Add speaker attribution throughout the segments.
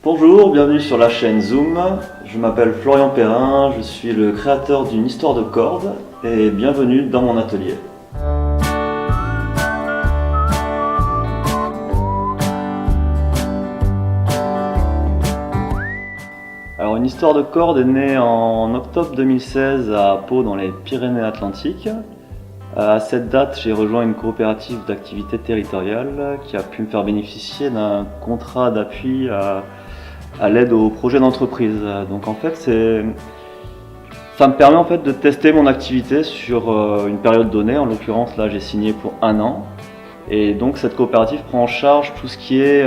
Speaker 1: Bonjour, bienvenue sur la chaîne Zoom. Je m'appelle Florian Perrin, je suis le créateur d'une histoire de cordes et bienvenue dans mon atelier. Alors une histoire de corde est née en octobre 2016 à Pau dans les Pyrénées-Atlantiques. À cette date, j'ai rejoint une coopérative d'activité territoriale qui a pu me faire bénéficier d'un contrat d'appui à l'aide au projet d'entreprise. Donc en fait, ça me permet en fait de tester mon activité sur une période donnée. En l'occurrence, là, j'ai signé pour 1 an. Et donc cette coopérative prend en charge tout ce qui est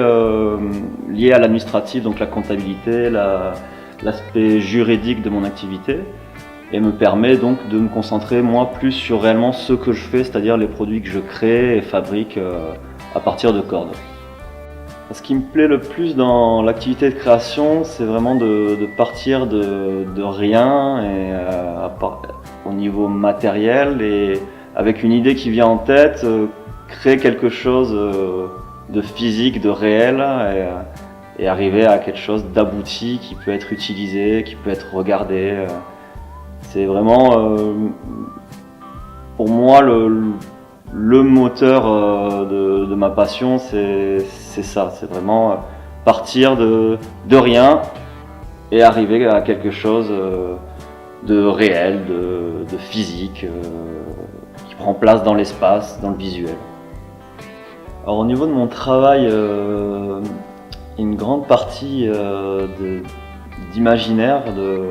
Speaker 1: lié à l'administratif, donc la comptabilité, l'aspect juridique de mon activité, et me permet donc de me concentrer moi plus sur réellement ce que je fais, c'est-à-dire les produits que je crée et fabrique à partir de cordes. Ce qui me plaît le plus dans l'activité de création, c'est vraiment de partir de rien et, au niveau matériel, et avec une idée qui vient en tête, créer quelque chose de physique, de réel, et arriver à quelque chose d'abouti qui peut être utilisé, qui peut être regardé. C'est vraiment pour moi le moteur de ma passion, c'est ça, c'est vraiment partir de rien et arriver à quelque chose de réel, de physique, qui prend place dans l'espace, dans le visuel. Alors au niveau de mon travail, une grande partie d'imaginaire, de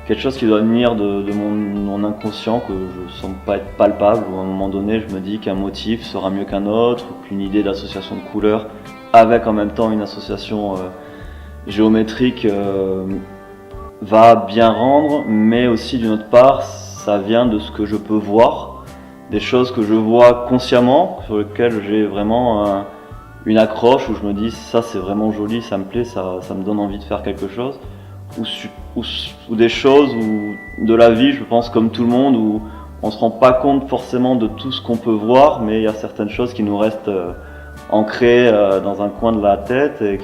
Speaker 1: quelque chose qui doit venir de mon inconscient, que je ne sens pas être palpable, où à un moment donné je me dis qu'un motif sera mieux qu'un autre, ou qu'une idée d'association de couleurs avec en même temps une association géométrique va bien rendre, mais aussi d'une autre part ça vient de ce que je peux voir, des choses que je vois consciemment, sur lesquelles j'ai vraiment une accroche, où je me dis ça c'est vraiment joli, ça me plaît, ça me donne envie de faire quelque chose. Ou des choses de la vie, je pense comme tout le monde, où on ne se rend pas compte forcément de tout ce qu'on peut voir, mais il y a certaines choses qui nous restent ancrées dans un coin de la tête et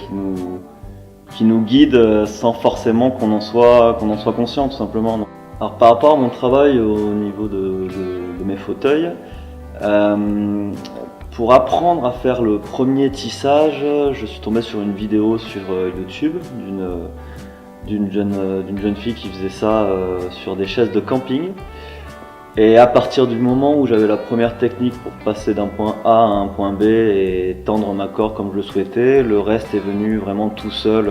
Speaker 1: qui nous guident sans forcément qu'on en soit conscient, tout simplement. Alors par rapport à mon travail au niveau de mes fauteuils, pour apprendre à faire le premier tissage, je suis tombé sur une vidéo sur YouTube d'une jeune fille qui faisait ça sur des chaises de camping. Et à partir du moment où j'avais la première technique pour passer d'un point A à un point B et tendre ma corde comme je le souhaitais, le reste est venu vraiment tout seul.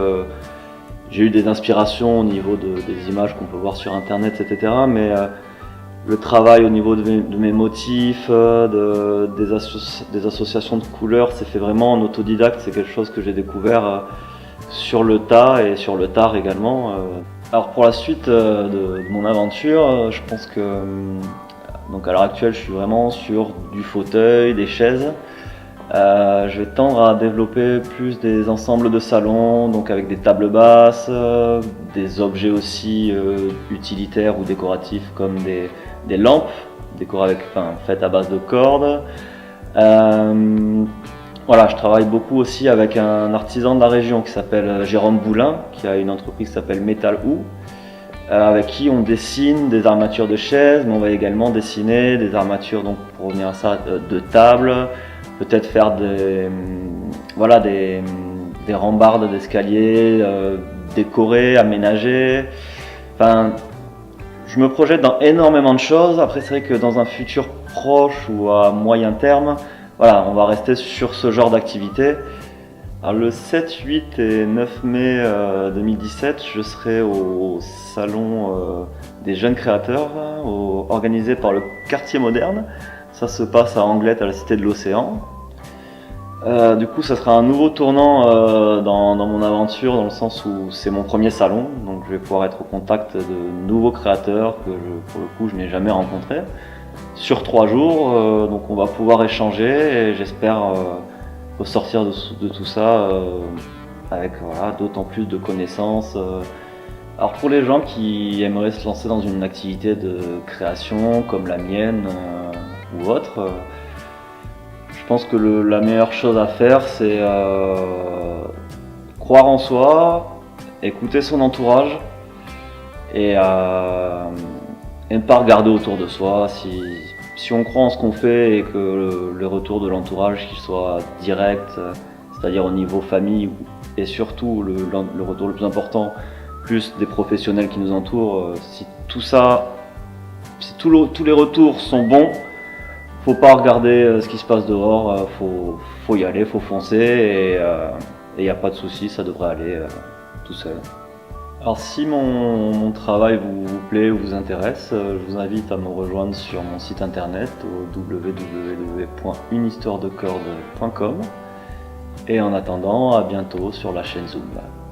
Speaker 1: J'ai eu des inspirations au niveau des images qu'on peut voir sur internet, etc. Mais le travail au niveau de mes motifs, des associations de couleurs, c'est fait vraiment en autodidacte. C'est quelque chose que j'ai découvert sur le tas et sur le tard également. Alors pour la suite de mon aventure, je pense que donc à l'heure actuelle je suis vraiment sur du fauteuil, des chaises. Je vais tendre à développer plus des ensembles de salon, donc avec des tables basses, des objets aussi utilitaires ou décoratifs comme des lampes faites à base de cordes. Voilà, je travaille beaucoup aussi avec un artisan de la région qui s'appelle Jérôme Boulin, qui a une entreprise qui s'appelle Metal Ou, avec qui on dessine des armatures de chaises, mais on va également dessiner des armatures, donc pour revenir à ça, de tables, peut-être faire des rambardes d'escalier décorées, aménagées. Enfin, je me projette dans énormément de choses. Après, c'est vrai que dans un futur proche ou à moyen terme, voilà, on va rester sur ce genre d'activité. Alors le 7, 8 et 9 mai 2017, je serai au salon des jeunes créateurs, organisé par le Quartier Moderne. Ça se passe à Anglette, à la Cité de l'Océan. Du coup, ça sera un nouveau tournant dans mon aventure, dans le sens où c'est mon premier salon. Donc je vais pouvoir être au contact de nouveaux créateurs que pour le coup je n'ai jamais rencontrés. Sur 3 jours, donc on va pouvoir échanger et j'espère ressortir de tout ça avec d'autant plus de connaissances. Alors pour les gens qui aimeraient se lancer dans une activité de création comme la mienne ou autre, je pense que la meilleure chose à faire, c'est croire en soi, écouter son entourage et ne pas regarder autour de soi. Si on croit en ce qu'on fait et que le retour de l'entourage, qu'il soit direct, c'est-à-dire au niveau famille, et surtout le retour le plus important, plus des professionnels qui nous entourent, si tout ça, si tous les retours sont bons, faut pas regarder ce qui se passe dehors, faut y aller, faut foncer et il n'y a pas de souci, ça devrait aller tout seul. Alors si mon travail vous plaît ou vous intéresse, je vous invite à me rejoindre sur mon site internet au www.unhistoiredecorde.com et en attendant, à bientôt sur la chaîne Zoom Lab.